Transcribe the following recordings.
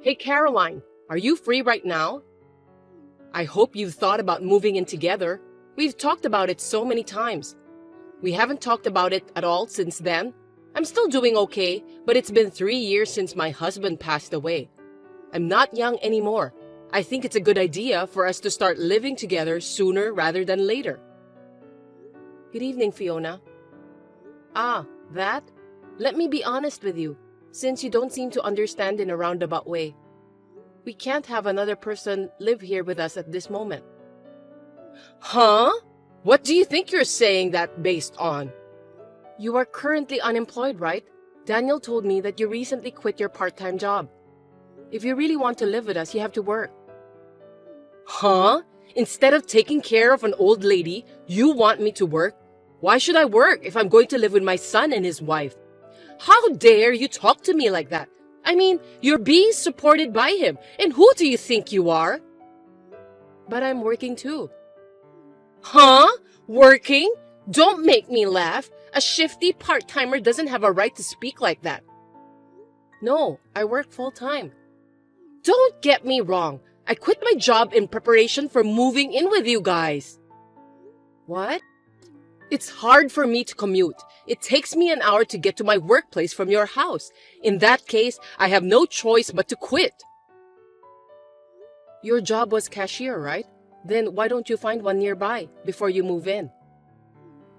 Hey Caroline, are you free right now? I hope you've thought about moving in together. We've talked about it so many times. We haven't talked about it at all since then. I'm still doing okay, but it's been 3 years since my husband passed away. I'm not young anymore. I think it's a good idea for us to start living together sooner rather than later. Good evening, Fiona. Ah, that? Let me be honest with you, since you don't seem to understand in a roundabout way. We can't have another person live here with us at this moment. Huh? What do you think you're saying that based on? You are currently unemployed, right? Daniel told me that you recently quit your part-time job. If you really want to live with us, you have to work. Huh? Instead of taking care of an old lady, you want me to work? Why should I work if I'm going to live with my son and his wife? How dare you talk to me like that? I mean, you're being supported by him, and who do you think you are? But I'm working too. Huh? Working? Don't make me laugh. A shifty part-timer doesn't have a right to speak like that. No, I work full-time. Don't get me wrong. I quit my job in preparation for moving in with you guys. What? It's hard for me to commute. It takes me an hour to get to my workplace from your house. In that case, I have no choice but to quit. Your job was cashier, right? Then why don't you find one nearby before you move in?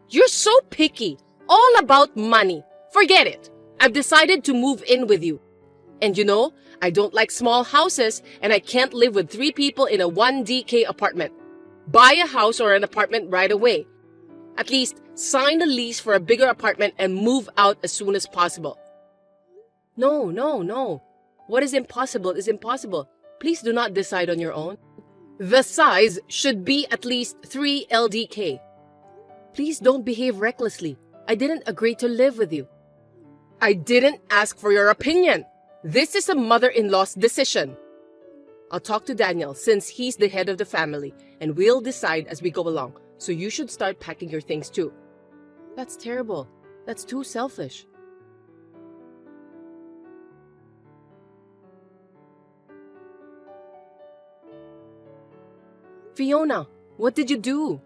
You're so picky. All about money. Forget it. I've decided to move in with you. And you know, I don't like small houses and I can't live with 3 people in a 1DK apartment. Buy a house or an apartment right away. At least sign a lease for a bigger apartment and move out as soon as possible. No. What is impossible is impossible. Please do not decide on your own. The size should be at least 3 LDK. Please don't behave recklessly. I didn't agree to live with you. I didn't ask for your opinion. This is a mother-in-law's decision. I'll talk to Daniel since he's the head of the family and we'll decide as we go along. So you should start packing your things too. That's terrible. That's too selfish. Fiona, what did you do?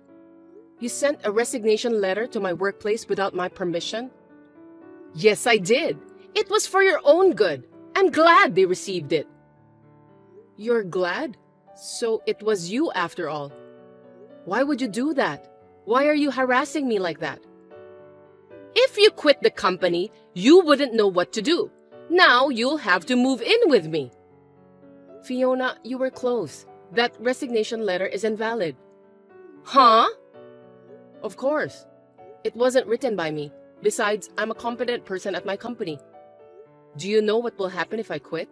You sent a resignation letter to my workplace without my permission? Yes, I did. It was for your own good. I'm glad they received it. You're glad? So it was you after all. Why would you do that? Why are you harassing me like that? If you quit the company, you wouldn't know what to do. Now you'll have to move in with me. Fiona, you were close. That resignation letter is invalid. Huh? Of course. It wasn't written by me. Besides, I'm a competent person at my company. Do you know what will happen if I quit?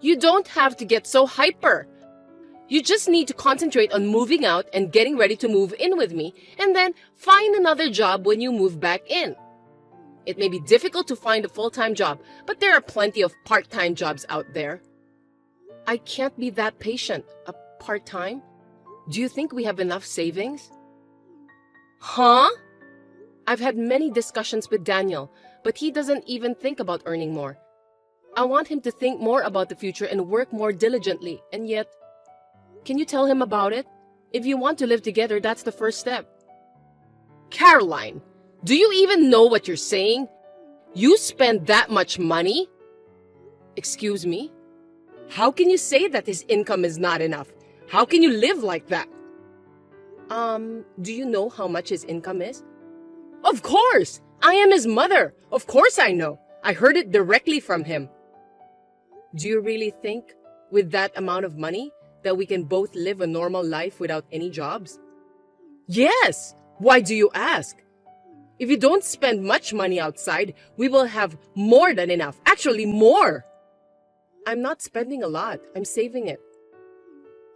You don't have to get so hyper. You just need to concentrate on moving out and getting ready to move in with me, and then find another job when you move back in. It may be difficult to find a full-time job, but there are plenty of part-time jobs out there. I can't be that patient. A part-time? Do you think we have enough savings? Huh? I've had many discussions with Daniel, but he doesn't even think about earning more. I want him to think more about the future and work more diligently, and yet... Can you tell him about it? If you want to live together, that's the first step. Caroline, do you even know what you're saying? You spend that much money? Excuse me? How can you say that his income is not enough? How can you live like that? Do you know how much his income is? Of course! I am his mother. Of course I know. I heard it directly from him. Do you really think, with that amount of money, that we can both live a normal life without any jobs? Yes! Why do you ask? If you don't spend much money outside, we will have more than enough. Actually, more! I'm not spending a lot. I'm saving it.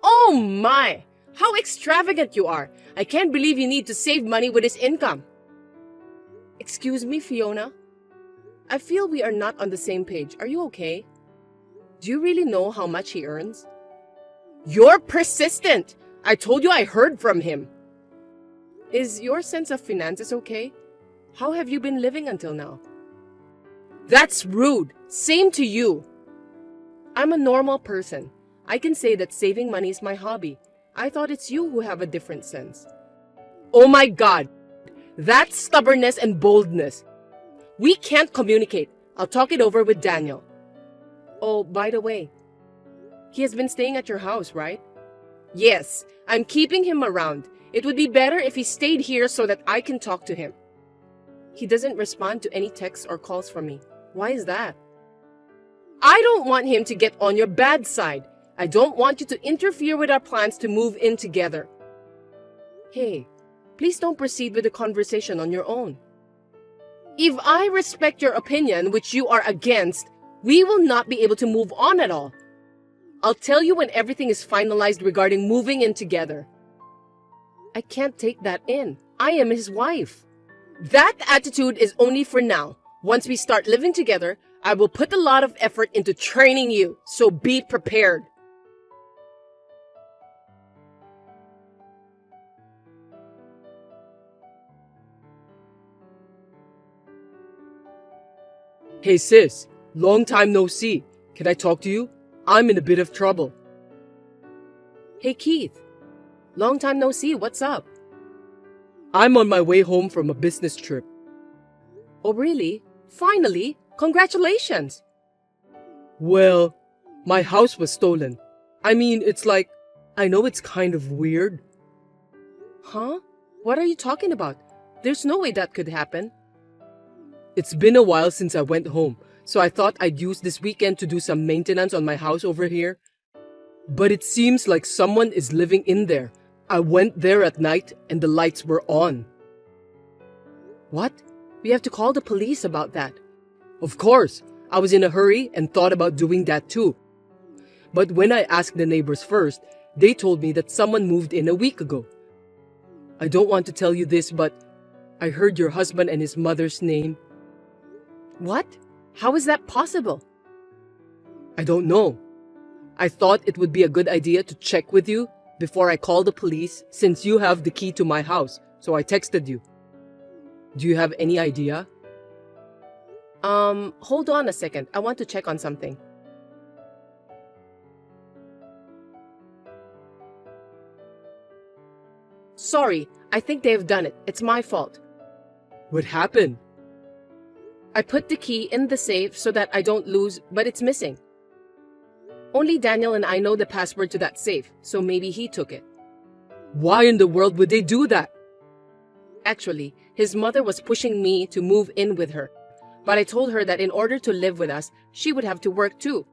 Oh my! How extravagant you are! I can't believe you need to save money with his income. Excuse me, Fiona? I feel we are not on the same page. Are you okay? Do you really know how much he earns? You're persistent! I told you I heard from him. Is your sense of finances okay? How have you been living until now? That's rude. Same to you. I'm a normal person. I can say that saving money is my hobby. I thought it's you who have a different sense. Oh my God! That's stubbornness and boldness. We can't communicate. I'll talk it over with Daniel. Oh, by the way, he has been staying at your house, right? Yes, I'm keeping him around. It would be better if he stayed here so that I can talk to him. He doesn't respond to any texts or calls from me. Why is that? I don't want him to get on your bad side. I don't want you to interfere with our plans to move in together. Hey, please don't proceed with the conversation on your own. If I respect your opinion, which you are against, we will not be able to move on at all. I'll tell you when everything is finalized regarding moving in together. I can't take that in. I am his wife. That attitude is only for now. Once we start living together, I will put a lot of effort into training you, so be prepared. Hey sis, long time no see. Can I talk to you? I'm in a bit of trouble. Hey Keith, long time no see, what's up? I'm on my way home from a business trip. Oh really? Finally? Congratulations! Well, my house was stolen. I mean, it's like, I know it's kind of weird. Huh? What are you talking about? There's no way that could happen. It's been a while since I went home, so I thought I'd use this weekend to do some maintenance on my house over here. But it seems like someone is living in there. I went there at night and the lights were on. What? We have to call the police about that. Of course, I was in a hurry and thought about doing that too. But when I asked the neighbors first, they told me that someone moved in a week ago. I don't want to tell you this, but I heard your husband and his mother's name. What? How is that possible? I don't know. I thought it would be a good idea to check with you before I call the police since you have the key to my house, so I texted you. Do you have any idea? Hold on a second. I want to check on something. Sorry, I think they've done it. It's my fault. What happened? I put the key in the safe so that I don't lose, but it's missing. Only Daniel and I know the password to that safe, so maybe he took it. Why in the world would they do that? Actually, his mother was pushing me to move in with her, but I told her that in order to live with us, she would have to work too.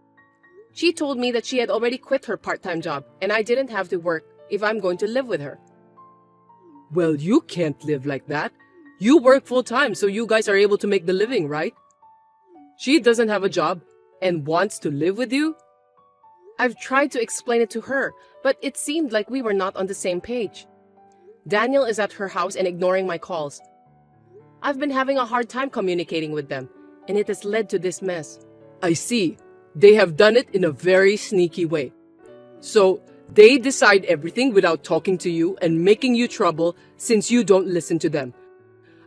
She told me that she had already quit her part-time job, and I didn't have to work if I'm going to live with her. Well, you can't live like that. You work full-time, so you guys are able to make the living, right? She doesn't have a job and wants to live with you? I've tried to explain it to her, but it seemed like we were not on the same page. Daniel is at her house and ignoring my calls. I've been having a hard time communicating with them, and it has led to this mess. I see. They have done it in a very sneaky way. So, they decide everything without talking to you and making you trouble since you don't listen to them.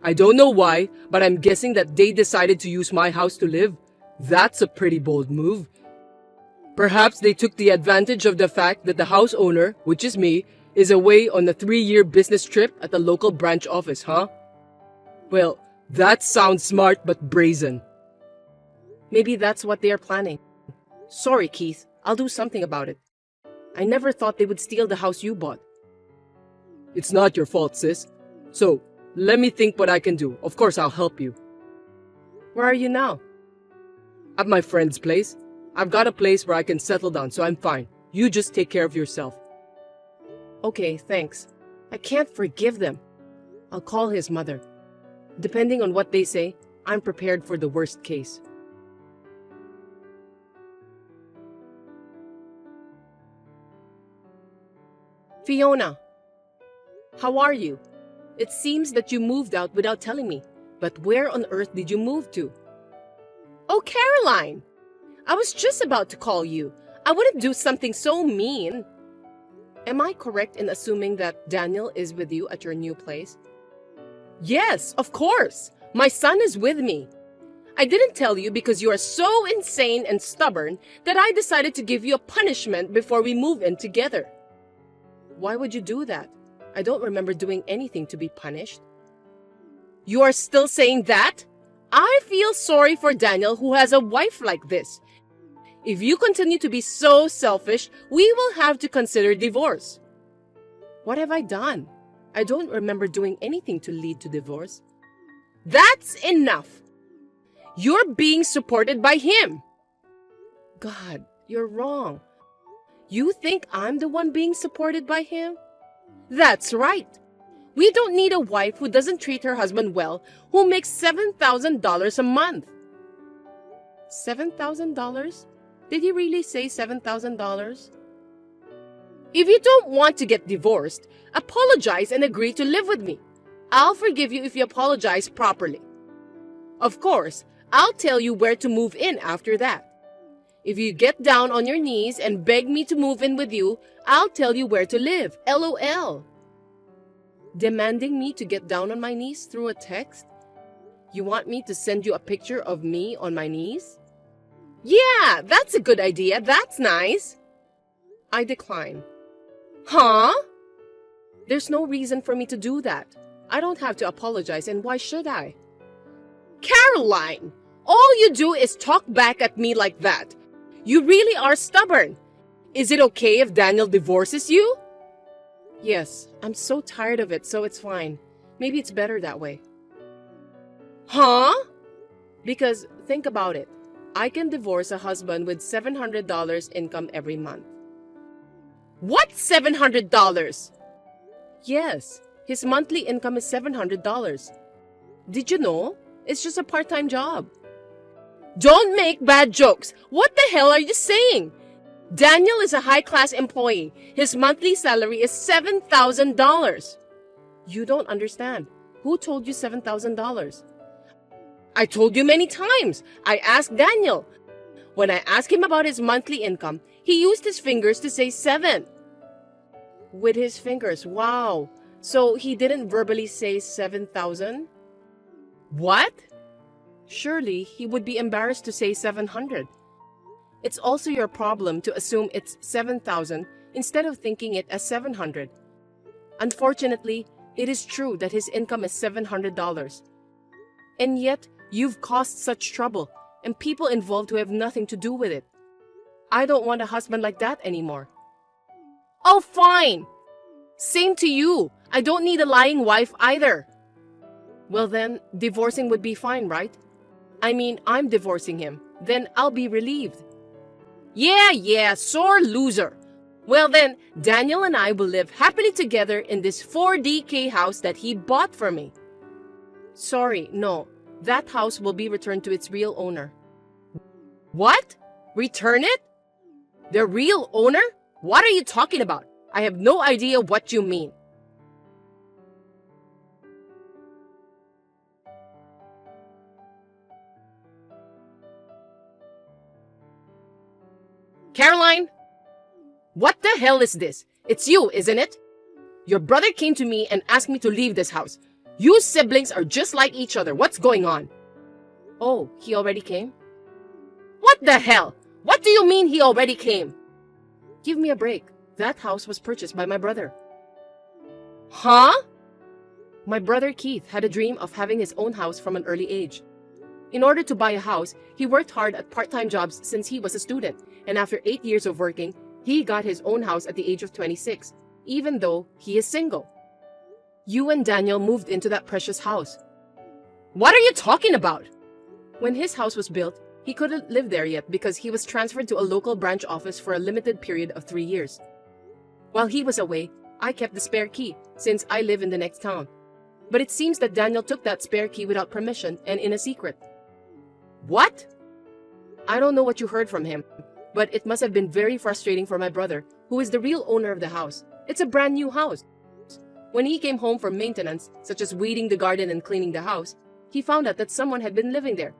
I don't know why, but I'm guessing that they decided to use my house to live. That's a pretty bold move. Perhaps they took the advantage of the fact that the house owner, which is me, is away on a 3-year business trip at the local branch office, huh? Well, that sounds smart but brazen. Maybe that's what they are planning. Sorry, Keith. I'll do something about it. I never thought they would steal the house you bought. It's not your fault, sis. So, let me think what I can do. Of course, I'll help you. Where are you now? At my friend's place. I've got a place where I can settle down, so I'm fine. You just take care of yourself. Okay, thanks. I can't forgive them. I'll call his mother. Depending on what they say, I'm prepared for the worst case. Fiona, how are you? It seems that you moved out without telling me, but where on earth did you move to? Oh, Caroline! I was just about to call you. I wouldn't do something so mean. Am I correct in assuming that Daniel is with you at your new place? Yes, of course. My son is with me. I didn't tell you because you are so insane and stubborn that I decided to give you a punishment before we move in together. Why would you do that? I don't remember doing anything to be punished. You are still saying that? I feel sorry for Daniel who has a wife like this. If you continue to be so selfish, we will have to consider divorce. What have I done? I don't remember doing anything to lead to divorce. That's enough. You're being supported by him. God, you're wrong. You think I'm the one being supported by him? That's right. We don't need a wife who doesn't treat her husband well, who makes $7,000 a month. $7,000? Did he really say $7,000? If you don't want to get divorced, apologize and agree to live with me. I'll forgive you if you apologize properly. Of course, I'll tell you where to move in after that. If you get down on your knees and beg me to move in with you, I'll tell you where to live. LOL. Demanding me to get down on my knees through a text? You want me to send you a picture of me on my knees? Yeah, that's a good idea. That's nice. I decline. Huh? There's no reason for me to do that. I don't have to apologize, and why should I? Caroline, all you do is talk back at me like that. You really are stubborn. Is it okay if Daniel divorces you? Yes, I'm so tired of it, so it's fine. Maybe it's better that way. Huh? Because think about it. I can divorce a husband with $700 income every month. What $700? Yes, his monthly income is $700. Did you know? It's just a part-time job. Don't make bad jokes. What the hell are you saying? Daniel is a high-class employee. His monthly salary is $7,000. You don't understand. Who told you $7,000? I told you many times. I asked Daniel. When I asked him about his monthly income, he used his fingers to say 7. With his fingers, wow. So he didn't verbally say 7,000? What? Surely he would be embarrassed to say 700. It's also your problem to assume it's 7,000 instead of thinking it as 700. Unfortunately, it is true that his income is $700. And yet, you've caused such trouble and people involved who have nothing to do with it. I don't want a husband like that anymore. Oh, fine. Same to you. I don't need a lying wife either. Well then, divorcing would be fine, right? I mean, I'm divorcing him. Then I'll be relieved. Yeah, sore loser. Well then, Daniel and I will live happily together in this 4DK house that he bought for me. Sorry, no. That house will be returned to its real owner. What? Return it? The real owner? What are you talking about? I have no idea what you mean. Caroline? What the hell is this? It's you, isn't it? Your brother came to me and asked me to leave this house. You siblings are just like each other. What's going on? Oh, he already came? What the hell? What do you mean he already came? Give me a break. That house was purchased by my brother. Huh? My brother Keith had a dream of having his own house from an early age. In order to buy a house, he worked hard at part-time jobs since he was a student, and after 8 years of working, he got his own house at the age of 26, even though he is single. You and Daniel moved into that precious house. What are you talking about? When his house was built, he couldn't live there yet because he was transferred to a local branch office for a limited period of 3 years. While he was away, I kept the spare key since I live in the next town. But it seems that Daniel took that spare key without permission and in a secret. What? I don't know what you heard from him, but it must have been very frustrating for my brother, who is the real owner of the house. It's a brand new house. When he came home from maintenance, such as weeding the garden and cleaning the house, he found out that someone had been living there.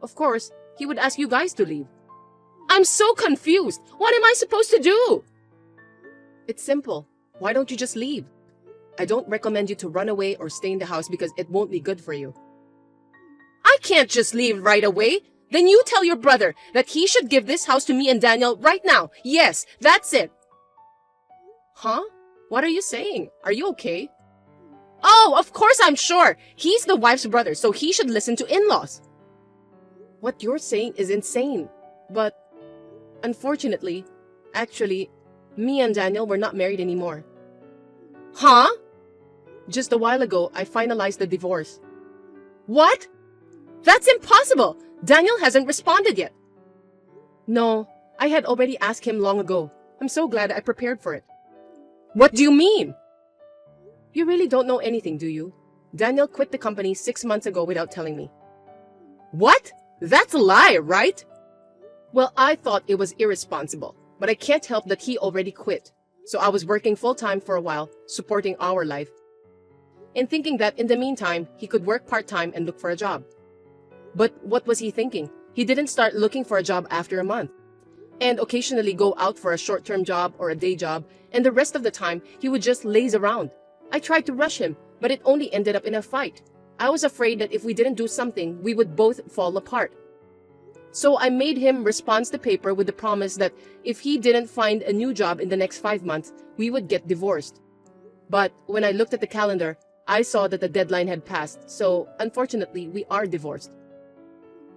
Of course, he would ask you guys to leave. I'm so confused. What am I supposed to do? It's simple. Why don't you just leave? I don't recommend you to run away or stay in the house because it won't be good for you. I can't just leave right away. Then you tell your brother that he should give this house to me and Daniel right now. Yes, that's it. Huh? What are you saying? Are you okay? Oh, of course I'm sure. He's the wife's brother, so he should listen to in-laws. What you're saying is insane. But, unfortunately, actually, me and Daniel were not married anymore. Huh? Just a while ago, I finalized the divorce. What? That's impossible! Daniel hasn't responded yet. No, I had already asked him long ago. I'm so glad I prepared for it. What do you mean? You really don't know anything, do you? Daniel quit the company 6 months ago without telling me. What? That's a lie, right? Well, I thought it was irresponsible, but I can't help that he already quit. So I was working full-time for a while, supporting our life, and thinking that in the meantime, he could work part-time and look for a job. But what was he thinking? He didn't start looking for a job after a month, and occasionally go out for a short-term job or a day job, and the rest of the time, he would just laze around. I tried to rush him, but it only ended up in a fight. I was afraid that if we didn't do something, we would both fall apart. So I made him respond the paper with the promise that if he didn't find a new job in the next 5 months, we would get divorced. But when I looked at the calendar, I saw that the deadline had passed, so unfortunately, we are divorced.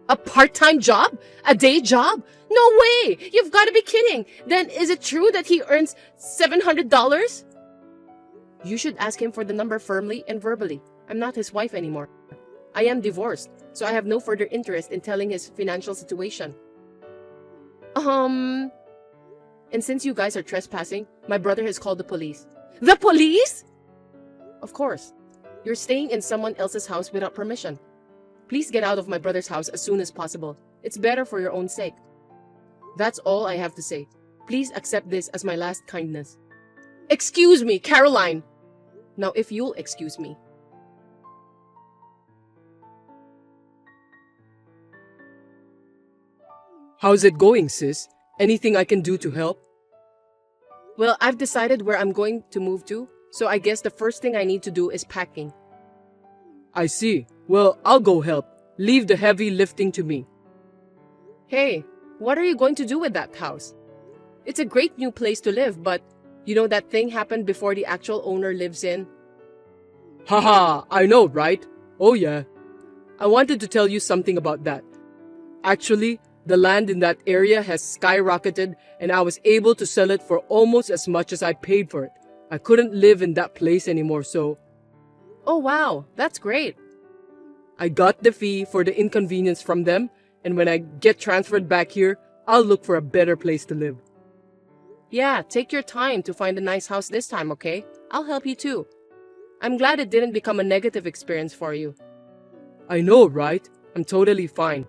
A part-time job? A day job? No way! You've got to be kidding! Then is it true that he earns $700? You should ask him for the number firmly and verbally. I'm not his wife anymore. I am divorced, so I have no further interest in telling his financial situation. And since you guys are trespassing, my brother has called the police. The police? Of course. You're staying in someone else's house without permission. Please get out of my brother's house as soon as possible. It's better for your own sake. That's all I have to say. Please accept this as my last kindness. Excuse me, Caroline! Now if you'll excuse me. How's it going, sis? Anything I can do to help? Well, I've decided where I'm going to move to, so I guess the first thing I need to do is packing. I see. Well, I'll go help. Leave the heavy lifting to me. Hey, what are you going to do with that house? It's a great new place to live, but you know that thing happened before the actual owner lives in? Haha, I know, right? Oh yeah. I wanted to tell you something about that. Actually, the land in that area has skyrocketed and I was able to sell it for almost as much as I paid for it. I couldn't live in that place anymore, so... Oh wow, that's great. I got the fee for the inconvenience from them, and when I get transferred back here, I'll look for a better place to live. Yeah, take your time to find a nice house this time, okay? I'll help you too. I'm glad it didn't become a negative experience for you. I know, right? I'm totally fine.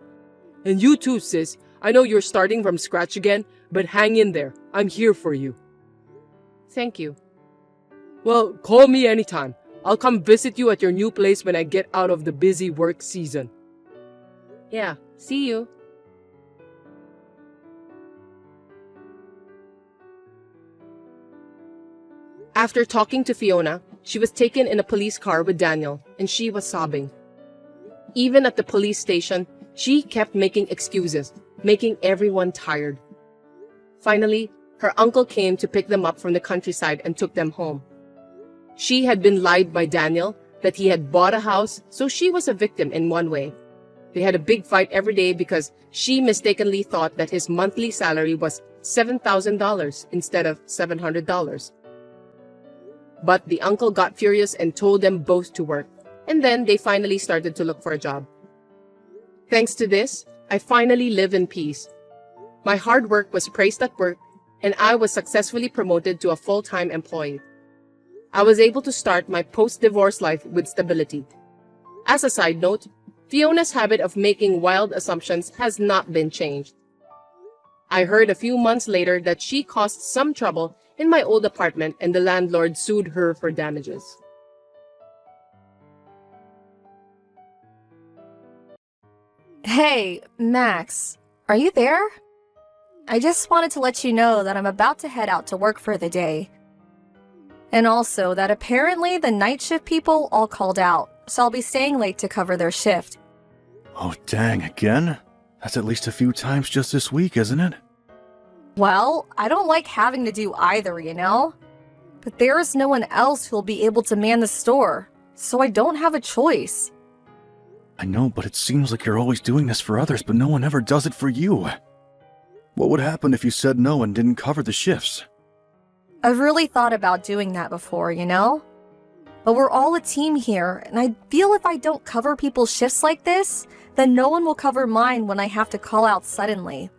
And you too, sis. I know you're starting from scratch again, but hang in there. I'm here for you. Thank you. Well, call me anytime. I'll come visit you at your new place when I get out of the busy work season. Yeah, see you. After talking to Fiona, she was taken in a police car with Daniel, and she was sobbing. Even at the police station, she kept making excuses, making everyone tired. Finally, her uncle came to pick them up from the countryside and took them home. She had been lied by Daniel that he had bought a house, so she was a victim in one way. They had a big fight every day because she mistakenly thought that his monthly salary was $7,000 instead of $700. But the uncle got furious and told them both to work, and then they finally started to look for a job. Thanks to this, I finally live in peace. My hard work was praised at work, and I was successfully promoted to a full-time employee. I was able to start my post-divorce life with stability. As a side note, Fiona's habit of making wild assumptions has not been changed. I heard a few months later that she caused some trouble in my old apartment and the landlord sued her for damages. Hey, Max, are you there? I just wanted to let you know that I'm about to head out to work for the day. And also that apparently the night shift people all called out, so I'll be staying late to cover their shift. Oh, dang, again? That's at least a few times just this week, isn't it? Well, I don't like having to do either, you know? But there is no one else who'll be able to man the store, so I don't have a choice. I know, but it seems like you're always doing this for others, but no one ever does it for you. What would happen if you said no and didn't cover the shifts? I've really thought about doing that before, you know? But we're all a team here, and I feel if I don't cover people's shifts like this, then no one will cover mine when I have to call out suddenly.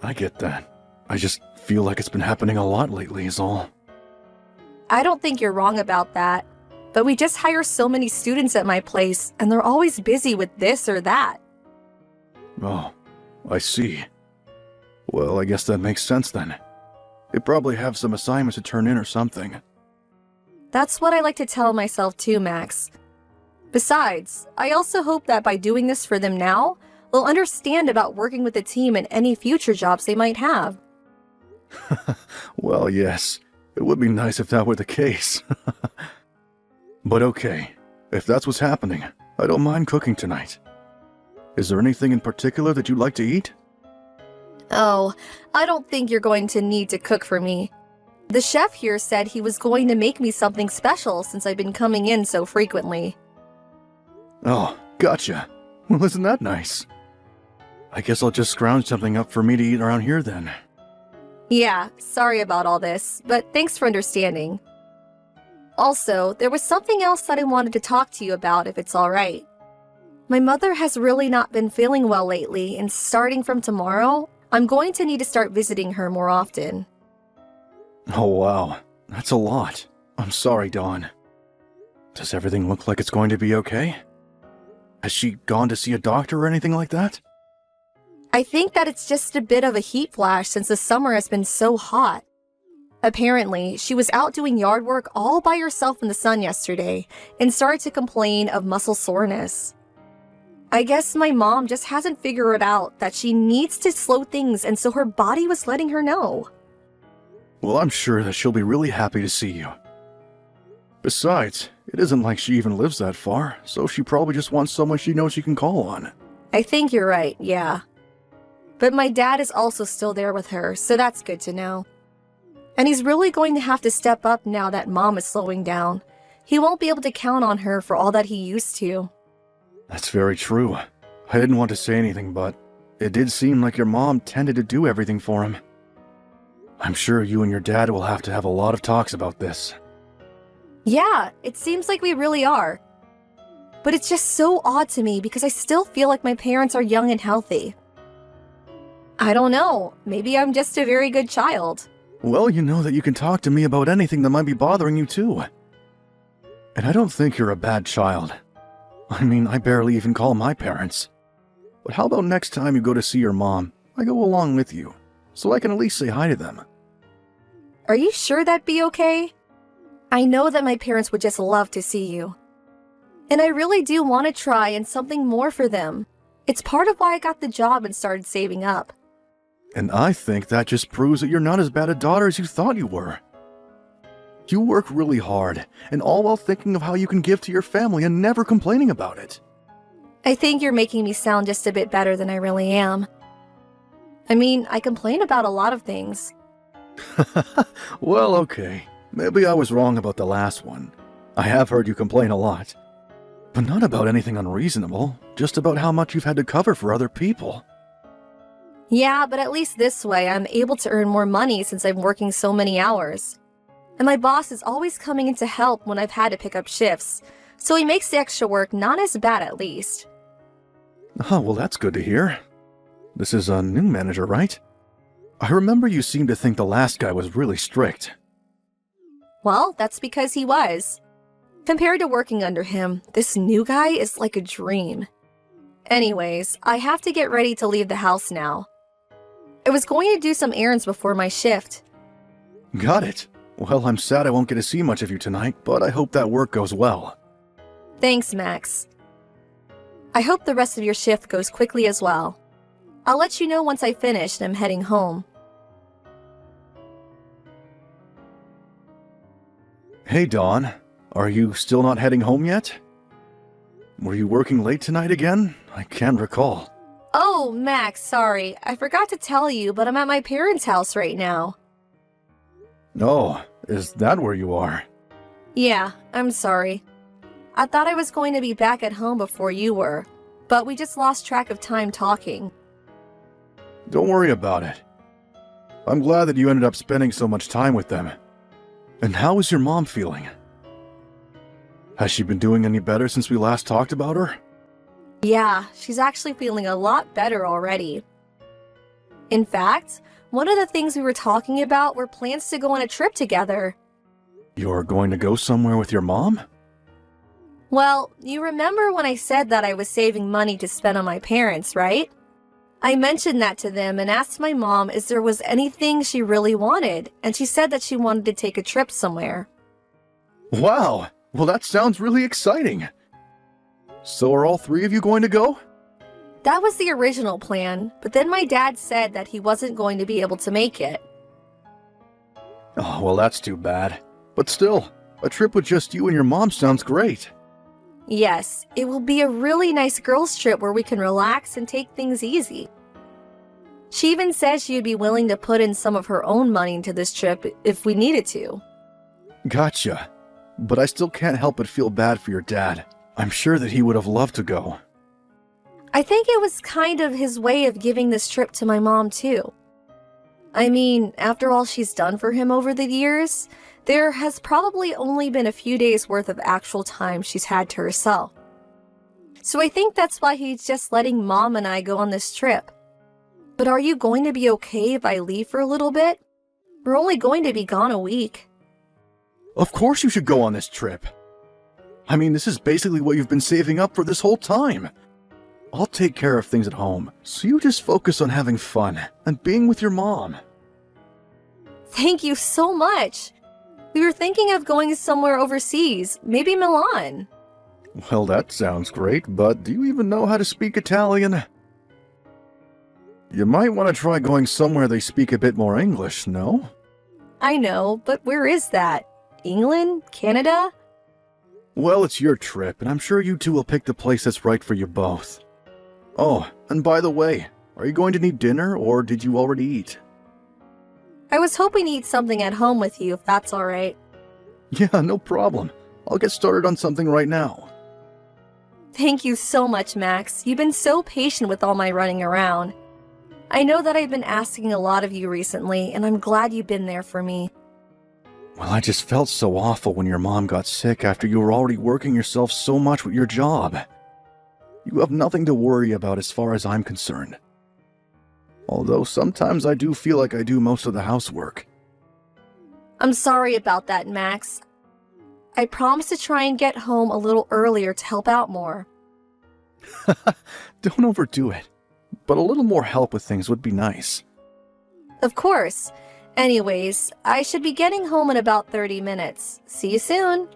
I get that. I just feel like it's been happening a lot lately is all. I don't think you're wrong about that, but we just hire so many students at my place, and they're always busy with this or that. Oh, I see. Well, I guess that makes sense then. They probably have some assignments to turn in or something. That's what I like to tell myself too, Max. Besides, I also hope that by doing this for them now, they'll understand about working with the team in any future jobs they might have. Well, yes. It would be nice if that were the case. But okay, if that's what's happening, I don't mind cooking tonight. Is there anything in particular that you'd like to eat? Oh, I don't think you're going to need to cook for me. The chef here said he was going to make me something special since I've been coming in so frequently. Oh, gotcha. Well, isn't that nice? I guess I'll just scrounge something up for me to eat around here then. Yeah, sorry about all this, but thanks for understanding. Also, there was something else that I wanted to talk to you about if it's alright. My mother has really not been feeling well lately, and starting from tomorrow, I'm going to need to start visiting her more often. Oh wow, that's a lot. I'm sorry, Dawn. Does everything look like it's going to be okay? Has she gone to see a doctor or anything like that? I think that it's just a bit of a heat flash since the summer has been so hot. Apparently, she was out doing yard work all by herself in the sun yesterday and started to complain of muscle soreness. I guess my mom just hasn't figured out that she needs to slow things, and so her body was letting her know. Well, I'm sure that she'll be really happy to see you. Besides, it isn't like she even lives that far, so she probably just wants someone she knows she can call on. I think you're right, yeah. But my dad is also still there with her, so that's good to know. And he's really going to have to step up now that Mom is slowing down. He won't be able to count on her for all that he used to. That's very true. I didn't want to say anything, but it did seem like your mom tended to do everything for him. I'm sure you and your dad will have to have a lot of talks about this. Yeah, it seems like we really are. But it's just so odd to me because I still feel like my parents are young and healthy. I don't know, maybe I'm just a very good child. Well, you know that you can talk to me about anything that might be bothering you too. And I don't think you're a bad child. I mean, I barely even call my parents. But how about next time you go to see your mom, I go along with you, so I can at least say hi to them. Are you sure that'd be okay? I know that my parents would just love to see you. And I really do want to try and something more for them. It's part of why I got the job and started saving up. And I think that just proves that you're not as bad a daughter as you thought you were. You work really hard, and all while thinking of how you can give to your family and never complaining about it. I think you're making me sound just a bit better than I really am. I mean, I complain about a lot of things. Well, okay. Maybe I was wrong about the last one. I have heard you complain a lot. But not about anything unreasonable, just about how much you've had to cover for other people. Yeah, but at least this way I'm able to earn more money since I'm working so many hours. And my boss is always coming in to help when I've had to pick up shifts, so he makes the extra work not as bad at least. Oh, well, that's good to hear. This is a new manager, right? I remember you seemed to think the last guy was really strict. Well, that's because he was. Compared to working under him, this new guy is like a dream. Anyways, I have to get ready to leave the house now. I was going to do some errands before my shift. Got it. Well, I'm sad I won't get to see much of you tonight, but I hope that work goes well. Thanks, Max. I hope the rest of your shift goes quickly as well. I'll let you know once I finish and I'm heading home. Hey, Dawn. Are you still not heading home yet? Were you working late tonight again? I can't recall. Oh, Max, sorry. I forgot to tell you, but I'm at my parents' house right now. Oh, is that where you are? Yeah, I'm sorry. I thought I was going to be back at home before you were, but we just lost track of time talking. Don't worry about it. I'm glad that you ended up spending so much time with them. And how is your mom feeling? Has she been doing any better since we last talked about her? Yeah, she's actually feeling a lot better already. In fact, one of the things we were talking about were plans to go on a trip together. You're going to go somewhere with your mom? Well, you remember when I said that I was saving money to spend on my parents, right? I mentioned that to them and asked my mom if there was anything she really wanted, and she said that she wanted to take a trip somewhere. Wow! Well, that sounds really exciting. So are all three of you going to go? That was the original plan, but then my dad said that he wasn't going to be able to make it. Oh, well, that's too bad. But still, a trip with just you and your mom sounds great. Yes, it will be a really nice girls' trip where we can relax and take things easy. She even says she would be willing to put in some of her own money into this trip if we needed to. Gotcha. But I still can't help but feel bad for your dad. I'm sure that he would have loved to go. I think it was kind of his way of giving this trip to my mom, too. I mean, after all she's done for him over the years, there has probably only been a few days worth of actual time she's had to herself. So I think that's why he's just letting Mom and I go on this trip. But are you going to be okay if I leave for a little bit? We're only going to be gone a week. Of course you should go on this trip. I mean, this is basically what you've been saving up for this whole time. I'll take care of things at home, so you just focus on having fun and being with your mom. Thank you so much. We were thinking of going somewhere overseas, maybe Milan. Well, that sounds great, but do you even know how to speak Italian? You might want to try going somewhere they speak a bit more English, no? I know, but where is that? England? Canada? Well, it's your trip, and I'm sure you two will pick the place that's right for you both. Oh, and by the way, are you going to need dinner, or did you already eat? I was hoping to eat something at home with you, if that's alright. Yeah, no problem. I'll get started on something right now. Thank you so much, Max. You've been so patient with all my running around. I know that I've been asking a lot of you recently, and I'm glad you've been there for me. Well, I just felt so awful when your mom got sick after you were already working yourself so much with your job. You have nothing to worry about as far as I'm concerned. Although sometimes I do feel like I do most of the housework. I'm sorry about that, Max. I promise to try and get home a little earlier to help out more. Don't overdo it, but a little more help with things would be nice. Of course. Anyways, I should be getting home in about 30 minutes. See you soon.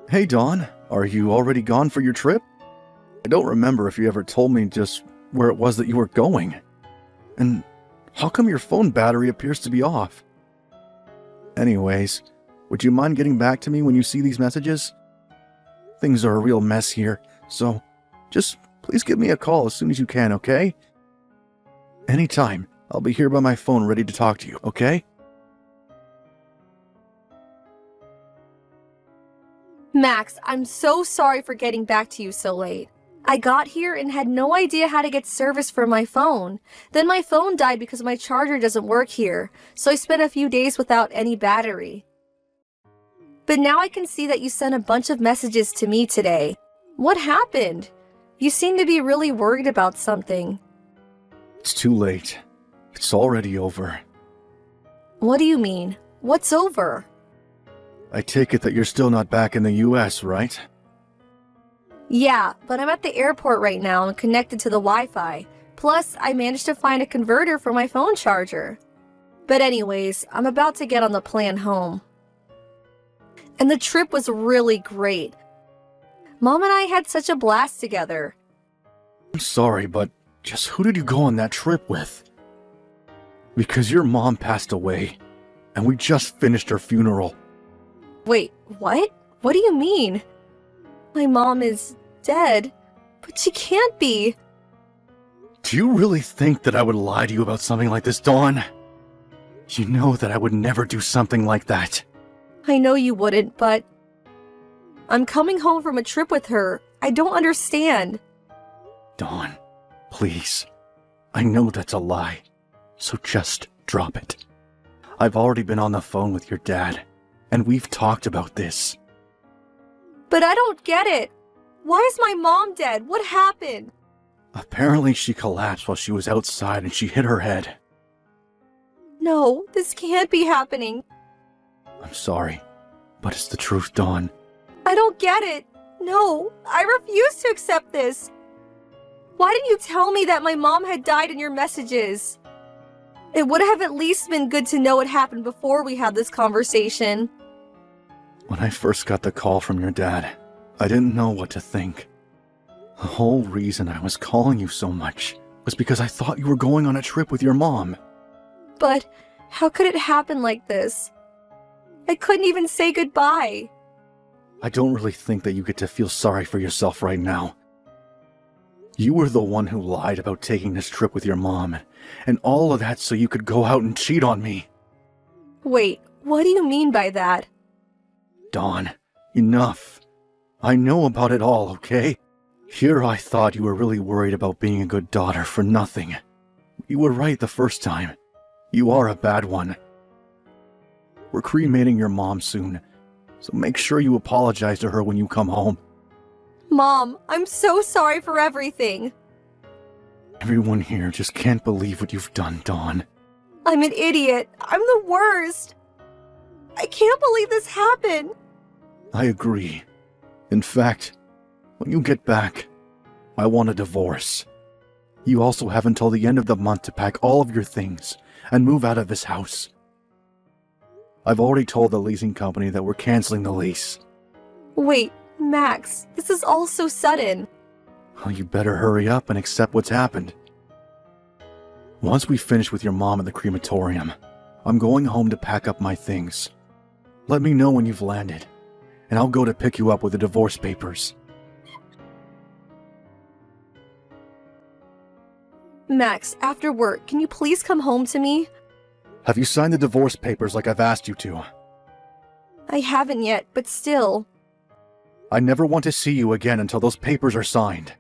Hey Dawn, are you already gone for your trip? I don't remember if you ever told me just where it was that you were going. And how come your phone battery appears to be off? Anyways, would you mind getting back to me when you see these messages? Things are a real mess here, so just please give me a call as soon as you can, okay? Anytime. I'll be here by my phone ready to talk to you, okay? Max, I'm so sorry for getting back to you so late. I got here and had no idea how to get service for my phone. Then my phone died because my charger doesn't work here, so I spent a few days without any battery. But now I can see that you sent a bunch of messages to me today. What happened? You seem to be really worried about something. It's too late. It's already over. What do you mean? What's over? I take it that you're still not back in the US, right? Yeah, but I'm at the airport right now and connected to the Wi-Fi. Plus, I managed to find a converter for my phone charger. But anyways, I'm about to get on the plane home. And the trip was really great. Mom and I had such a blast together. I'm sorry, but just who did you go on that trip with? Because your mom passed away, and we just finished her funeral. Wait, what? What do you mean? My mom is dead, but she can't be. Do you really think that I would lie to you about something like this, Dawn? You know that I would never do something like that. I know you wouldn't, but I'm coming home from a trip with her. I don't understand. Dawn, please. I know that's a lie, so just drop it. I've already been on the phone with your dad, and we've talked about this. But I don't get it. Why is my mom dead? What happened? Apparently she collapsed while she was outside and she hit her head. No, this can't be happening. I'm sorry, but it's the truth, Dawn. I don't get it. No, I refuse to accept this. Why didn't you tell me that my mom had died in your messages? It would have at least been good to know what happened before we had this conversation. When I first got the call from your dad, I didn't know what to think. The whole reason I was calling you so much was because I thought you were going on a trip with your mom. But how could it happen like this? I couldn't even say goodbye. I don't really think that you get to feel sorry for yourself right now. You were the one who lied about taking this trip with your mom, and all of that so you could go out and cheat on me. Wait, what do you mean by that? Dawn, enough. I know about it all, okay? Here I thought you were really worried about being a good daughter for nothing. You were right the first time. You are a bad one. We're cremating your mom soon, so make sure you apologize to her when you come home. Mom, I'm so sorry for everything. Everyone here just can't believe what you've done, Dawn. I'm an idiot. I'm the worst. I can't believe this happened. I agree. In fact, when you get back, I want a divorce. You also have until the end of the month to pack all of your things and move out of this house. I've already told the leasing company that we're canceling the lease. Wait, Max, this is all so sudden. Well, you better hurry up and accept what's happened. Once we finish with your mom at the crematorium, I'm going home to pack up my things. Let me know when you've landed, and I'll go to pick you up with the divorce papers. Max, after work, can you please come home to me? Have you signed the divorce papers like I've asked you to? I haven't yet, but still. I never want to see you again until those papers are signed.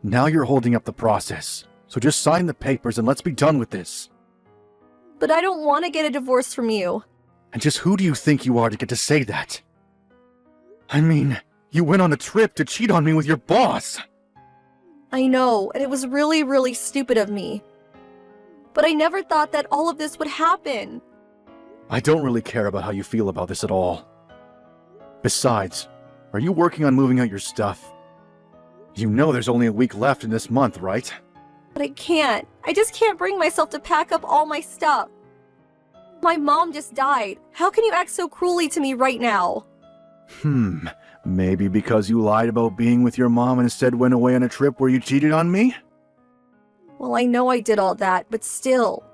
Now you're holding up the process, so just sign the papers and let's be done with this. But I don't want to get a divorce from you. And just who do you think you are to get to say that? I mean, you went on a trip to cheat on me with your boss. I know, and it was really, really stupid of me. But I never thought that all of this would happen. I don't really care about how you feel about this at all. Besides, are you working on moving out your stuff? You know there's only a week left in this month, right? But I can't. I just can't bring myself to pack up all my stuff. My mom just died. How can you act so cruelly to me right now? Maybe because you lied about being with your mom and instead went away on a trip where you cheated on me? Well, I know I did all that, but still.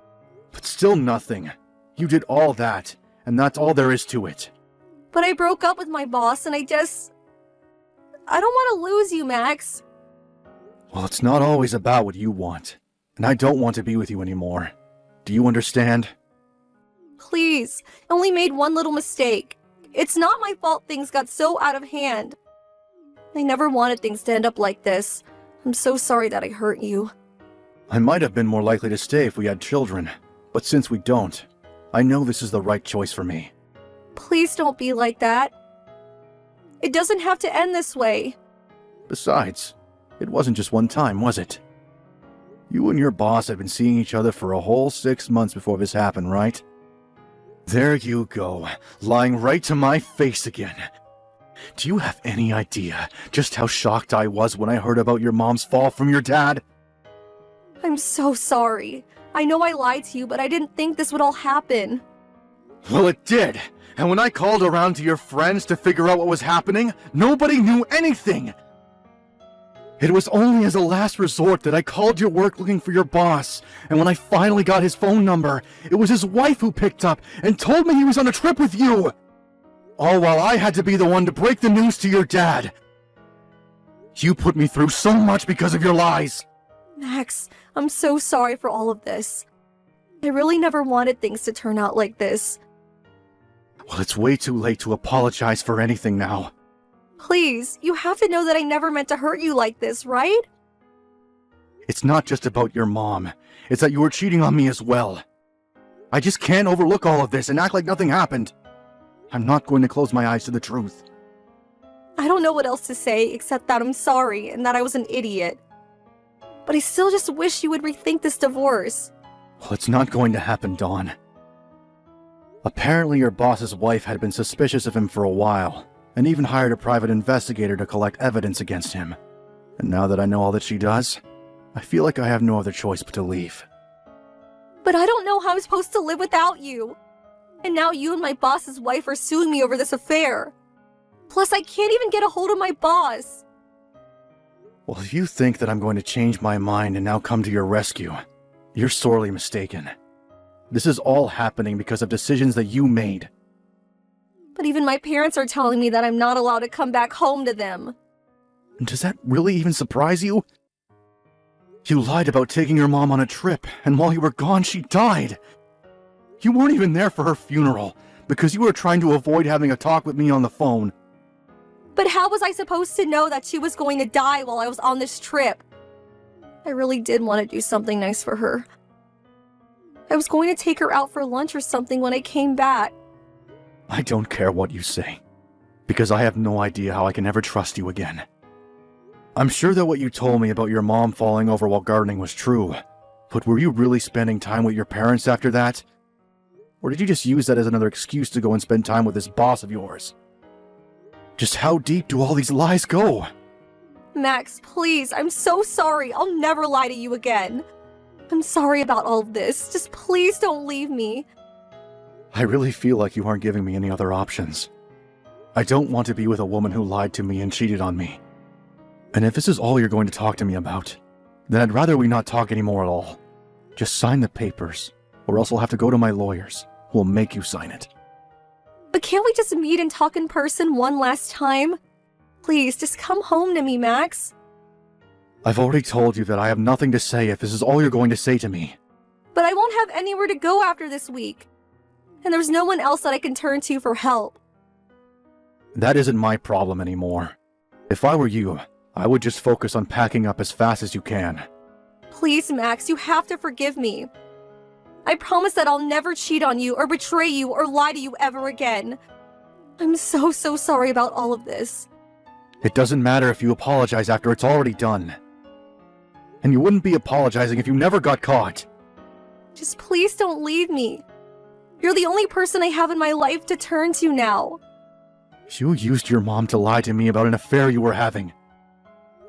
But still nothing. You did all that, and that's all there is to it. But I broke up with my boss and I don't want to lose you, Max. Well, it's not always about what you want, and I don't want to be with you anymore. Do you understand? Please, I only made one little mistake. It's not my fault things got so out of hand. I never wanted things to end up like this. I'm so sorry that I hurt you. I might have been more likely to stay if we had children, but since we don't, I know this is the right choice for me. Please don't be like that. It doesn't have to end this way. Besides, it wasn't just one time, was it? You and your boss had been seeing each other for a whole 6 months before this happened, right? There you go, lying right to my face again. Do you have any idea just how shocked I was when I heard about your mom's fall from your dad? I'm so sorry. I know I lied to you, but I didn't think this would all happen. Well, it did. And when I called around to your friends to figure out what was happening, nobody knew anything. It was only as a last resort that I called your work looking for your boss, and when I finally got his phone number, it was his wife who picked up and told me he was on a trip with you. All while I had to be the one to break the news to your dad. You put me through so much because of your lies. Max, I'm so sorry for all of this. I really never wanted things to turn out like this. Well, it's way too late to apologize for anything now. Please, you have to know that I never meant to hurt you like this, right? It's not just about your mom. It's that you were cheating on me as well. I just can't overlook all of this and act like nothing happened. I'm not going to close my eyes to the truth. I don't know what else to say except that I'm sorry and that I was an idiot. But I still just wish you would rethink this divorce. Well, it's not going to happen, Dawn. Apparently your boss's wife had been suspicious of him for a while, and even hired a private investigator to collect evidence against him. And now that I know all that she does, I feel like I have no other choice but to leave. But I don't know how I'm supposed to live without you. And now you and my boss's wife are suing me over this affair. Plus, I can't even get a hold of my boss. Well, if you think that I'm going to change my mind and now come to your rescue, you're sorely mistaken. This is all happening because of decisions that you made. But even my parents are telling me that I'm not allowed to come back home to them. Does that really even surprise you? You lied about taking your mom on a trip, and while you were gone, she died. You weren't even there for her funeral, because you were trying to avoid having a talk with me on the phone. But how was I supposed to know that she was going to die while I was on this trip? I really did want to do something nice for her. I was going to take her out for lunch or something when I came back. I don't care what you say, because I have no idea how I can ever trust you again. I'm sure that what you told me about your mom falling over while gardening was true, but were you really spending time with your parents after that? Or did you just use that as another excuse to go and spend time with this boss of yours? Just how deep do all these lies go? Max, please, I'm so sorry. I'll never lie to you again. I'm sorry about all of this. Just please don't leave me. I really feel like you aren't giving me any other options. I don't want to be with a woman who lied to me and cheated on me. And if this is all you're going to talk to me about, then I'd rather we not talk anymore at all. Just sign the papers, or else I'll have to go to my lawyers, who will make you sign it. But can't we just meet and talk in person one last time? Please, just come home to me, Max. I've already told you that I have nothing to say if this is all you're going to say to me. But I won't have anywhere to go after this week. And there's no one else that I can turn to for help. That isn't my problem anymore. If I were you, I would just focus on packing up as fast as you can. Please, Max, you have to forgive me. I promise that I'll never cheat on you or betray you or lie to you ever again. I'm so sorry about all of this. It doesn't matter if you apologize after it's already done. And you wouldn't be apologizing if you never got caught. Just please don't leave me. You're the only person I have in my life to turn to now. You used your mom to lie to me about an affair you were having.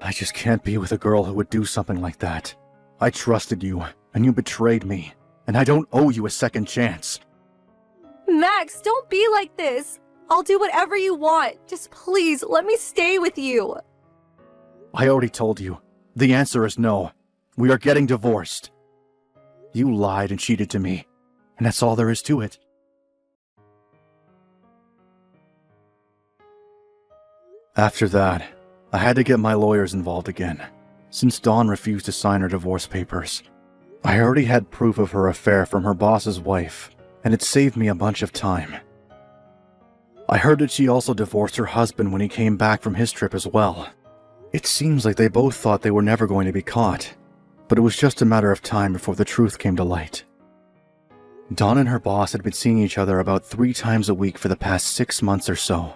I just can't be with a girl who would do something like that. I trusted you, and you betrayed me, and I don't owe you a second chance. Max, don't be like this. I'll do whatever you want. Just please, let me stay with you. I already told you. The answer is no. We are getting divorced. You lied and cheated to me, and that's all there is to it. After that, I had to get my lawyers involved again, since Dawn refused to sign her divorce papers. I already had proof of her affair from her boss's wife, and it saved me a bunch of time. I heard that she also divorced her husband when he came back from his trip as well. It seems like they both thought they were never going to be caught, but it was just a matter of time before the truth came to light. Dawn and her boss had been seeing each other about 3 times a week for the past 6 months or so.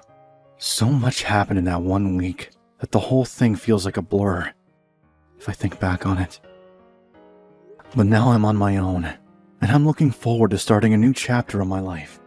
So much happened in that 1 week that the whole thing feels like a blur, if I think back on it. But now I'm on my own, and I'm looking forward to starting a new chapter of my life.